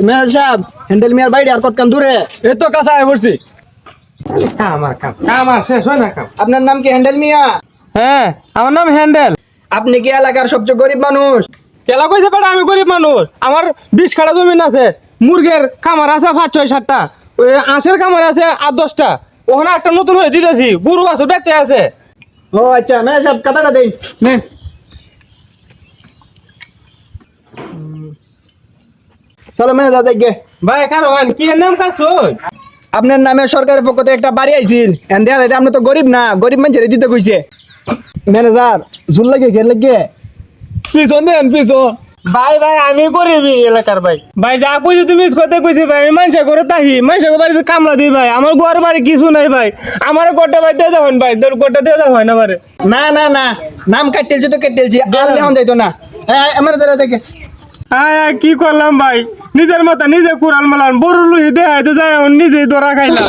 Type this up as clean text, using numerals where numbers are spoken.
Manager সাহেব handle মিয়ার বাইরে আর কতক্ষণ দূরে? এই তো কাছে আয় পড়ছি। কাম আর শেষ হয় না কাম। আপনার নাম কি হ্যান্ডেল মিয়া? হ্যাঁ, আমার নাম হ্যান্ডেল। আপনি কি এলাকার সবচেয়ে গরিব মানুষ? কেলা কইছে বেটা আমি গরিব মানুষ। আমার 20 কাঠা জমিন আছে, মুরগের খামার আছে 5-6-7টা, ওই আঁশের খামার আছে 8-10টা। ওখানে একটা নতুন হয়ে দিতেছি, গরু আছে দেখতে আছে। ও আচ্ছা, ম্যানেজার সাহেব কথাটা দিন। নেন চলো ম্যানেজার দেখবে। ভাই, কারণ কি এর নাম কাজ তুই? আপনার নামে সরকারের পক্ষ থেকে একটা বাড়ি আইছিল, এন দেয়া যাইতে আপনি তো গরিব না, গরিব মানুষের দিতে কইছে। ম্যানেজার জুল লাগে ঘের লাগে পিছন দেন পিছন। ভাই ভাই আমি গরিবই এলাকার ভাই। ভাই যা কইছি তুমি কথা কইছি ভাই, আমি মানুষের ঘরে তাহি, মানুষের বাড়িতে কামলা দিই ভাই। আমার ঘর বাড়ি কিছু নাই ভাই, আমার গোটা ভাই দিয়ে যাবেন ভাই, তোর গোটা দিয়ে যাবেন না পারে। না না না, নাম কাটতেলছি তো কেটেলছি, আর লেহন যাইতো না। আমার ধরে দেখে হ্যাঁ, কি করলাম ভাই, নিজের মাথা নিজে কুড়াল মালাম, বড় লুই দেখাইতে যায় নিজেই ধরা খাইলাম।